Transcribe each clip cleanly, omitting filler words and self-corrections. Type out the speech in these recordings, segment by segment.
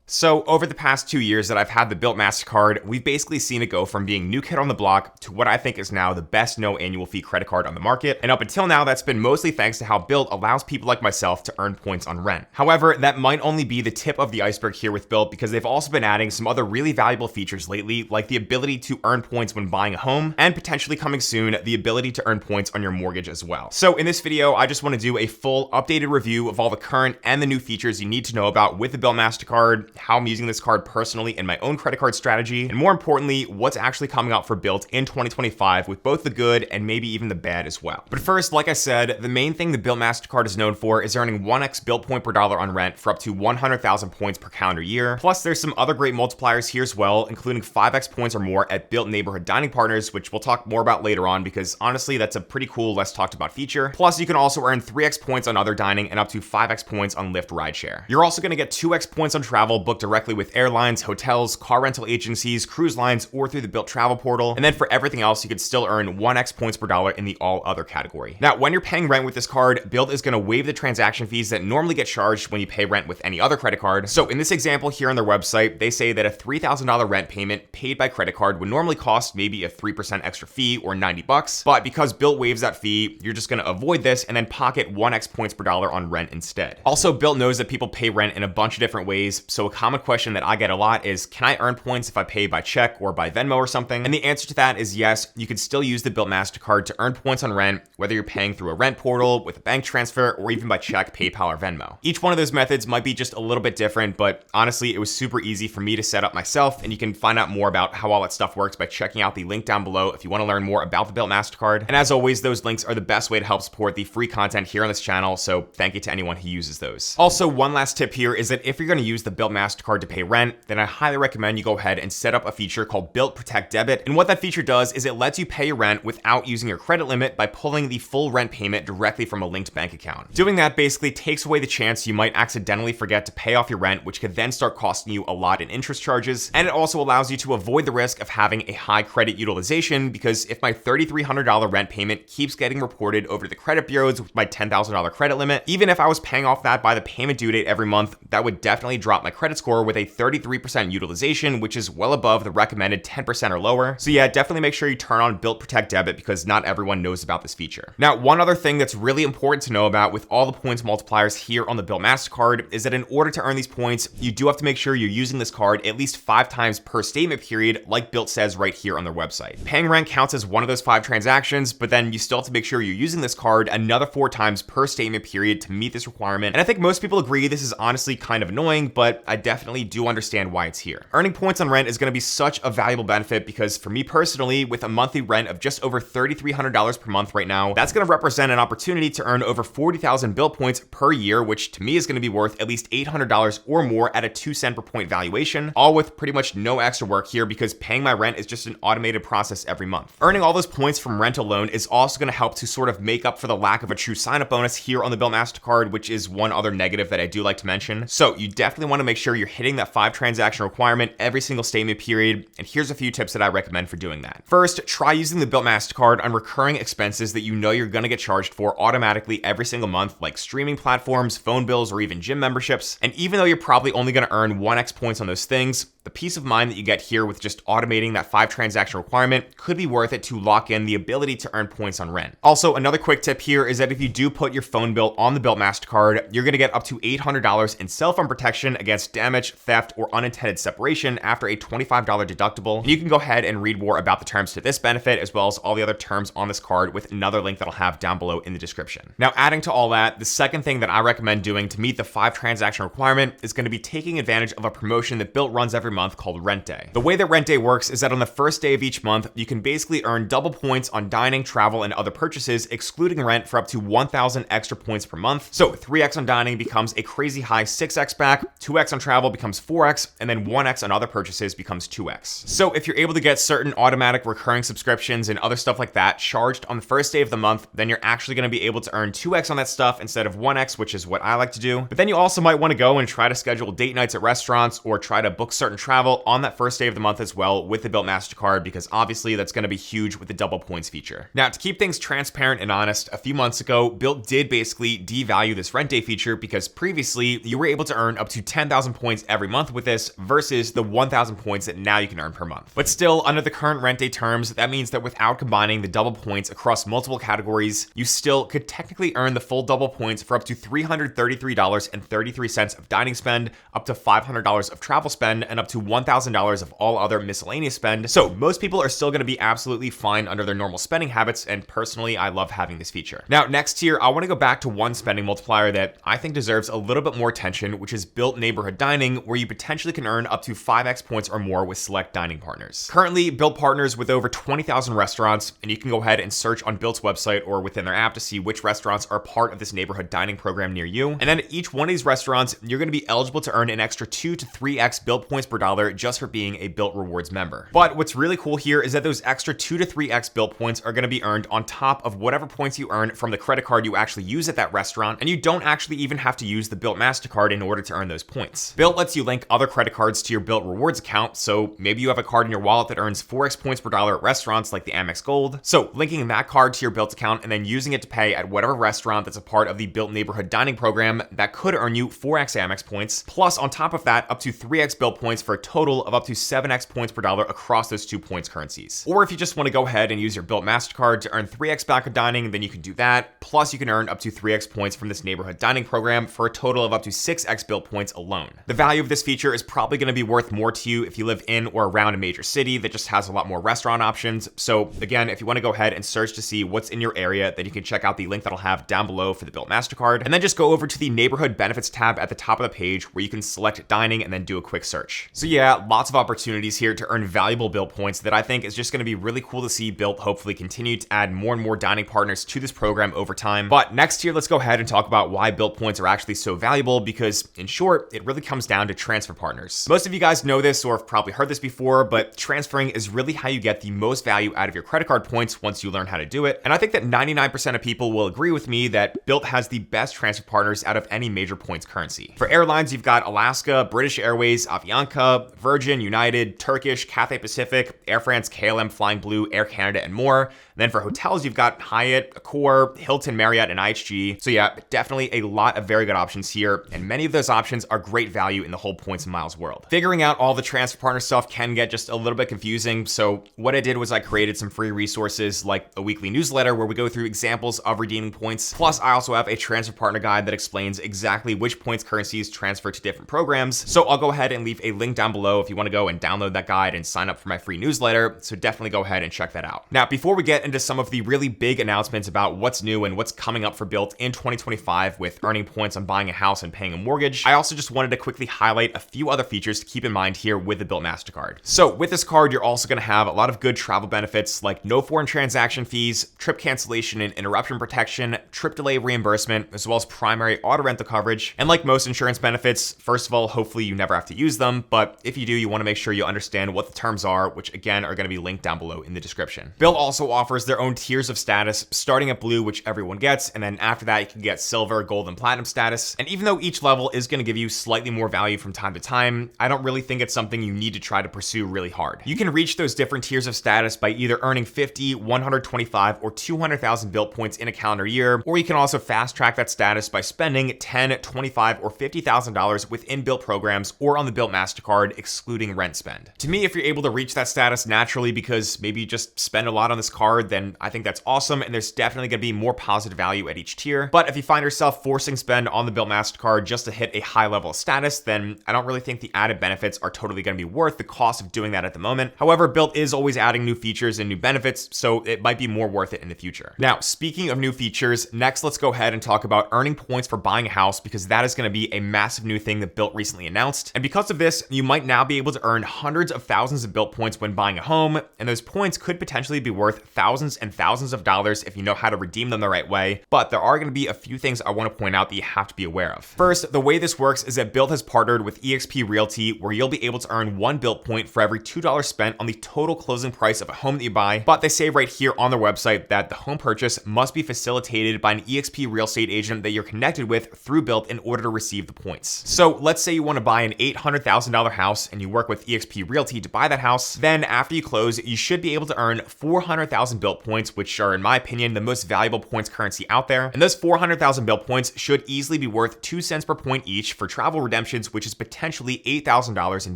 So over the past 2 years that I've had the Bilt Mastercard, we've basically seen it go from being new kid on the block to what I think is now the best no annual fee credit card on the market. And up until now, that's been mostly thanks to how Bilt allows people like myself to earn points on rent. However, that might only be the tip of the iceberg here with Bilt, because they've also been adding some other really valuable features lately, like the ability to earn points when buying a home, and potentially coming soon, the ability to earn points on your mortgage as well. So in this video, I just want to do a full updated review of all the current and the new features you need to know about with the Bilt Mastercard, how I'm using this card personally in my own credit card strategy, and more importantly, what's actually coming out for Bilt in 2025 with both the good and maybe even the bad as well. But first, like I said, the main thing the Bilt Mastercard is known for is earning 1x Bilt point per dollar on rent for up to 100,000 points per calendar year. Plus, there's some other great multipliers here as well, including 5x points or more at Bilt neighborhood dining partners, which we'll talk more about later on because honestly, that's a pretty cool, less talked about feature. Plus, you can also earn 3x points on other dining and up to 5x points on Lyft rideshare. You're also going to get 2x points on travel booked directly with airlines, hotels, car rental agencies, cruise lines, or through the Bilt travel portal. And then for everything else, you could still earn 1x points per dollar in the all other category. Now, when you're paying rent with this card, Bilt is going to waive the transaction fees that normally get charged when you pay rent with any other credit card. So in this example here on their website, they say that a $3,000 rent payment paid by credit card would normally cost maybe a 3% extra fee or $90. But because Bilt waives that fee, you're just going to avoid this and then pocket 1x points per dollar on rent instead. Also, Bilt knows that people pay rent in a bunch of different ways. So a common question that I get a lot is, can I earn points if I pay by check or by Venmo or something? And the answer to that is yes, you can still use the Bilt Mastercard to earn points on rent, whether you're paying through a rent portal, with a bank transfer, or even by check, PayPal, or Venmo. Each one of those methods might be just a little bit different, but honestly, it was super easy for me to set up myself, and you can find out more about how all that stuff works by checking out the link down below if you want to learn more about the Bilt Mastercard. And as always, those links are the best way to help support the free content here on this channel, so thank you to anyone who uses those. Also, one last tip here is that if you're going to use the Bilt Mastercard to pay rent, then I highly recommend you go ahead and set up a feature called Bilt Protect Debit. And what that feature does is it lets you pay your rent without using your credit limit by pulling the full rent payment directly from a linked bank account. Doing that basically takes away the chance you might accidentally forget to pay off your rent, which could then start costing you a lot in interest charges. And it also allows you to avoid the risk of having a high credit utilization, because if my $3,300 rent payment keeps getting reported over to the credit bureaus with my $10,000 credit limit, even if I was paying off that by the payment due date every month, that would definitely drop my credit score with a 33% utilization, which is well above the recommended 10% or lower. So yeah, definitely make sure you turn on Bilt Protect Debit because not everyone knows about this feature. Now, one other thing that's really important to know about with all the points multipliers here on the Bilt Mastercard is that in order to earn these points, you do have to make sure you're using this card at least 5 times per statement period, like Bilt says right here on their website. Paying rent counts as one of those 5 transactions, but then you still have to make sure you're using this card another 4 times per statement period to meet this requirement. And I think most people agree this is honestly kind of annoying, but I definitely do understand why it's here. Earning points on rent is going to be such a valuable benefit because for me personally, with a monthly rent of just over $3,300 per month right now, that's going to represent an opportunity to earn over 40,000 Bilt points per year, which to me is going to be worth at least $800 or more at a 2-cent per point valuation, all with pretty much no extra work here because paying my rent is just an automated process every month. Earning all those points from rent alone is also going to help to sort of make up for the lack of a true sign-up bonus here on the Bilt Mastercard, which is one other negative that I do like to mention. So you definitely want to make sure you're hitting that 5 transaction requirement every single statement period, and here's a few tips that I recommend for doing that. First, try using the Bilt Mastercard on recurring expenses that you know you're going to get charged for automatically every single month, like streaming platforms, phone bills, or even gym memberships. And even though you're probably only going to earn 1x points on those things, the peace of mind that you get here with just automating that 5 transaction requirement could be worth it to lock in the ability to earn points on rent. Also, another quick tip here is that if you do put your phone bill on the Bilt Mastercard, you're going to get up to $800 in cell phone protection against damage, theft, or unintended separation after a $25 deductible. And you can go ahead and read more about the terms to this benefit as well as all the other terms on this card with another link that I'll have down below in the description. Now, adding to all that, the second thing that I recommend doing to meet the 5 transaction requirement is going to be taking advantage of a promotion that Bilt runs every month called Rent Day. The way that Rent Day works is that on the first day of each month, you can basically earn double points on dining, travel, and other purchases, excluding rent, for up to 1,000 extra points per month. So 3x on dining becomes a crazy high 6x back, 2x on travel becomes 4x, and then 1x on other purchases becomes 2x. So if you're able to get certain automatic recurring subscriptions and other stuff like that charged on the first day of the month, then you're actually going to be able to earn 2x on that stuff instead of 1x, which is what I like to do. But then you also might want to go and try to schedule date nights at restaurants or try to book certain travel on that first day of the month as well with the Bilt Mastercard, because obviously that's going to be huge with the double points feature. Now, to keep things transparent and honest, a few months ago, Bilt did basically devalue this rent day feature because previously you were able to earn up to 10,000 points every month with this versus the 1,000 points that now you can earn per month. But still, under the current rent day terms, that means that without combining the double points across multiple categories, you still could technically earn the full double points for up to $333.33 of dining spend, up to $500 of travel spend, and up to $1,000 of all other miscellaneous spend. So most people are still going to be absolutely fine under their normal spending habits, and personally, I love having this feature. Now, next here, I want to go back to one spending multiplier that I think deserves a little bit more attention, which is Bilt Neighborhood Dining, where you potentially can earn up to 5x points or more with select dining partners. Currently, Bilt partners with over 20,000 restaurants, and you can go ahead and search on Bilt's website or within their app to see which restaurants are part of this neighborhood dining program near you. And then at each one of these restaurants, you're going to be eligible to earn an extra 2 to 3x Bilt points per dollar just for being a Bilt Rewards member. But what's really cool here is that those extra 2 to 3x Bilt points are going to be earned on top of whatever points you earn from the credit card you actually use at that restaurant, and you don't actually even have to use the Bilt Mastercard in order to earn those points. Bilt lets you link other credit cards to your Bilt Rewards account, so maybe you have a card in your wallet that earns 4x points per dollar at restaurants like the Amex Gold. So linking that card to your Bilt account and then using it to pay at whatever restaurant that's a part of the Bilt Neighborhood Dining program, that could earn you 4x Amex points, plus on top of that, up to 3x Bilt points for a total of up to 7x points per dollar across those 2 points currencies. Or if you just want to go ahead and use your Bilt Mastercard to earn 3x back at dining, then you can do that. Plus you can earn up to 3x points from this neighborhood dining program for a total of up to 6x Bilt points alone. The value of this feature is probably going to be worth more to you if you live in or around a major city that just has a lot more restaurant options. So again, if you want to go ahead and search to see what's in your area, then you can check out the link that I'll have down below for the Bilt Mastercard, and then just go over to the neighborhood benefits tab at the top of the page where you can select dining and then do a quick search. So yeah, lots of opportunities here to earn valuable Bilt points that I think is just going to be really cool to see Bilt hopefully continue to add more and more dining partners to this program over time. But next here, let's go ahead and talk about why Bilt points are actually so valuable, because in short, it really comes down to transfer partners. Most of you guys know this or have probably heard this before, but transferring is really how you get the most value out of your credit card points once you learn how to do it. And I think that 99% of people will agree with me that Bilt has the best transfer partners out of any major points currency. For airlines, you've got Alaska, British Airways, Avianca, Virgin, United, Turkish, Cathay Pacific, Air France, KLM, Flying Blue, Air Canada, and more. Then for hotels, you've got Hyatt, Accor, Hilton, Marriott, and IHG. So yeah, definitely a lot of very good options here, and many of those options are great value in the whole points and miles world. Figuring out all the transfer partner stuff can get just a little bit confusing, so what I did was I created some free resources like a weekly newsletter where we go through examples of redeeming points. Plus, I also have a transfer partner guide that explains exactly which points currencies transfer to different programs. So I'll go ahead and leave a link down below if you want to go and download that guide and sign up for my free newsletter. So definitely go ahead and check that out. Now, before we get into some of the really big announcements about what's new and what's coming up for Bilt in 2025 with earning points on buying a house and paying a mortgage, I also just wanted to quickly highlight a few other features to keep in mind here with the Bilt Mastercard. So with this card, you're also going to have a lot of good travel benefits like no foreign transaction fees, trip cancellation and interruption protection, trip delay reimbursement, as well as primary auto rental coverage. And like most insurance benefits, first of all, hopefully you never have to use them, but if you do, you want to make sure you understand what the terms are, which again are going to be linked down below in the description. Bilt also offers their own tiers of status, starting at blue, which everyone gets, and then after that you can get silver, gold, and platinum status. And even though each level is going to give you slightly more value from time to time, I don't really think it's something you need to try to pursue really hard. You can reach those different tiers of status by either earning 50, 125, or 200,000 Bilt points in a calendar year, or you can also fast track that status by spending $10, $25, or $50,000 within Bilt programs or on the Bilt Mastercard, excluding rent spend. To me, if you're able to reach that status naturally because maybe you just spend a lot on this card, then I think that's awesome, and there's definitely going to be more positive value at each tier. But if you find yourself forcing spend on the Bilt Mastercard just to hit a high level of status, then I don't really think the added benefits are totally going to be worth the cost of doing that at the moment. However, Bilt is always adding new features and new benefits, so it might be more worth it in the future. Now, speaking of new features, next let's go ahead and talk about earning points for buying a house, because that is going to be a massive new thing that Bilt recently announced. And because of this, you might now be able to earn hundreds of thousands of Bilt points when buying a home, and those points could potentially be worth thousands and thousands of dollars if you know how to redeem them the right way. But there are going to be a few things I want to point out that you have to be aware of. First, the way this works is that Bilt has partnered with eXp Realty, where you'll be able to earn 1 Bilt point for every $2 spent on the total closing price of a home that you buy. But they say right here on their website that the home purchase must be facilitated by an eXp real estate agent that you're connected with through Bilt in order to receive the points. So let's say you want to buy an $800,000 house and you work with eXp Realty to buy that house, then after you close, you should be able to earn 400,000 Bilt Points, which are, in my opinion, the most valuable points currency out there. And those 400,000 Bilt Points should easily be worth 2 cents per point each for travel redemptions, which is potentially $8,000 in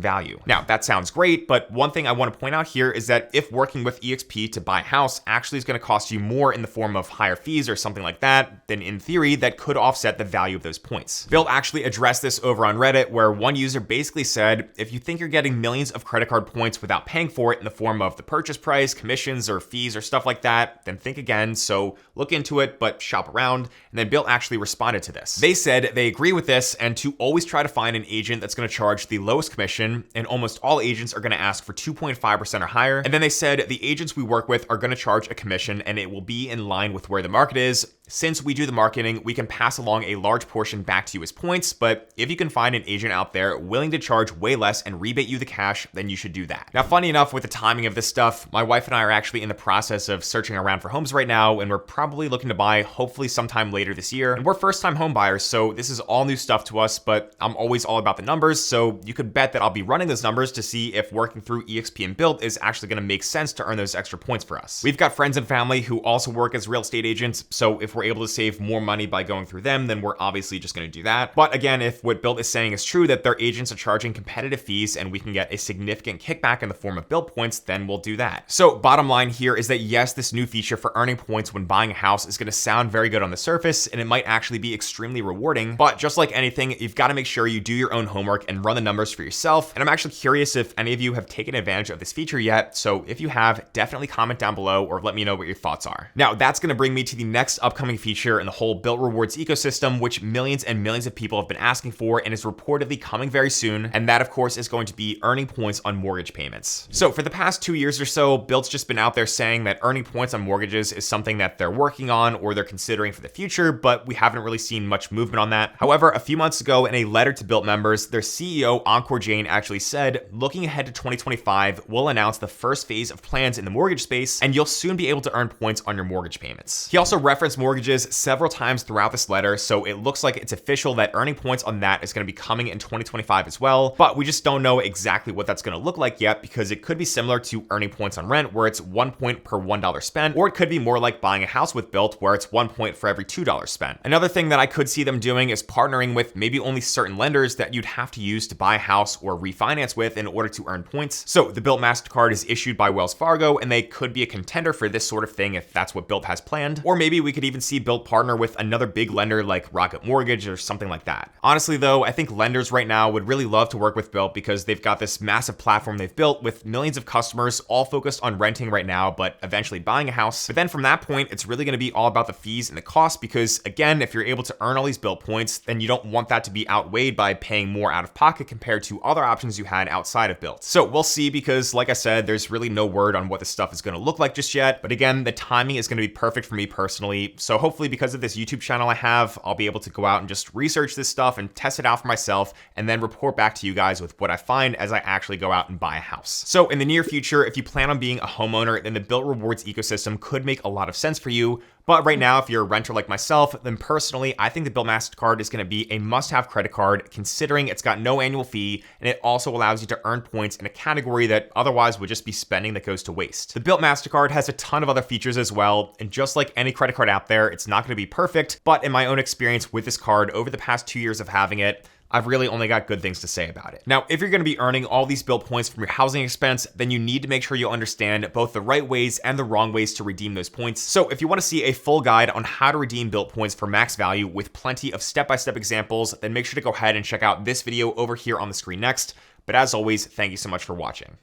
value. Now, that sounds great, but one thing I want to point out here is that if working with eXp to buy a house actually is going to cost you more in the form of higher fees or something like that, then in theory, that could offset the value of those points. Bilt actually addressed this over on Reddit, where one user basically said, if you think you're getting millions of credit card points without paying for it in the form of the purchase price, commissions, or fees or stuff like that, then think again. So look into it, but shop around. And then Bilt actually responded to this. They said they agree with this and to always try to find an agent that's going to charge the lowest commission, and almost all agents are going to ask for 2.5% or higher. And then they said the agents we work with are going to charge a commission and it will be in line with where the market is. Since we do the marketing, we can pass along a large portion back to you as points, but if you can find an agent out there willing to charge way less and rebate you the cash, then you should do that. Now, funny enough, with the timing of this stuff, my wife and I are actually in the process of searching around for homes right now, and we're probably looking to buy hopefully sometime later this year. And we're first-time home buyers, so this is all new stuff to us, but I'm always all about the numbers, so you could bet that I'll be running those numbers to see if working through eXp and Bilt is actually going to make sense to earn those extra points for us. We've got friends and family who also work as real estate agents, so if we're able to save more money by going through them, then we're obviously just going to do that. But again, if what Bilt is saying is true, that their agents are charging competitive fees and we can get a significant kickback in the form of Bilt Points, then we'll do that. So bottom line here is that yes, this new feature for earning points when buying a house is going to sound very good on the surface, and it might actually be extremely rewarding. But just like anything, you've got to make sure you do your own homework and run the numbers for yourself. And I'm actually curious if any of you have taken advantage of this feature yet. So if you have, definitely comment down below or let me know what your thoughts are. Now, that's going to bring me to the next upcoming feature in the whole Bilt Rewards ecosystem, which millions and millions of people have been asking for and is reportedly coming very soon. And that, of course, is going to be earning points on mortgage payments. So for the past 2 years or so, Bilt's just been out there saying that earning points on mortgages is something that they're working on or they're considering for the future, but we haven't really seen much movement on that. However, a few months ago in a letter to Bilt members, their CEO, Encore Jane, actually said, looking ahead to 2025, we'll announce the first phase of plans in the mortgage space, and you'll soon be able to earn points on your mortgage payments. He also referenced mortgages several times throughout this letter, so it looks like it's official that earning points on that is going to be coming in 2025 as well, but we just don't know exactly what that's going to look like yet, because it could be similar to earning points on rent, where it's 1 point per $1 spent, or it could be more like buying a house with Bilt, where it's 1 point for every $2 spent. Another thing that I could see them doing is partnering with maybe only certain lenders that you'd have to use to buy a house or refinance with in order to earn points. So the Bilt Mastercard is issued by Wells Fargo, and they could be a contender for this sort of thing if that's what Bilt has planned. Or maybe we could even see Bilt partner with another big lender like Rocket Mortgage or something like that. Honestly though, I think lenders right now would really love to work with Bilt because they've got this massive platform they've built with millions of customers all focused on renting right now, but eventually buying a house. But then from that point, it's really going to be all about the fees and the cost, because again, if you're able to earn all these Bilt points, then you don't want that to be outweighed by paying more out of pocket compared to other options you had outside of Bilt. So we'll see, because like I said, there's really no word on what this stuff is going to look like just yet. But again, the timing is going to be perfect for me personally. So hopefully, because of this YouTube channel I have, I'll be able to go out and just research this stuff and test it out for myself, and then report back to you guys with what I find as I actually go out and buy a house. So in the near future, if you plan on being a homeowner, then the Bilt Rewards ecosystem could make a lot of sense for you. But right now, if you're a renter like myself, then personally, I think the Bilt Mastercard is going to be a must-have credit card, considering it's got no annual fee, and it also allows you to earn points in a category that otherwise would just be spending that goes to waste. The Bilt Mastercard has a ton of other features as well, and just like any credit card out there, it's not going to be perfect, but in my own experience with this card over the past 2 years of having it, I've really only got good things to say about it. Now, if you're going to be earning all these Bilt points from your housing expense, then you need to make sure you understand both the right ways and the wrong ways to redeem those points. So if you want to see a full guide on how to redeem Bilt points for max value with plenty of step-by-step examples, then make sure to go ahead and check out this video over here on the screen next. But as always, thank you so much for watching.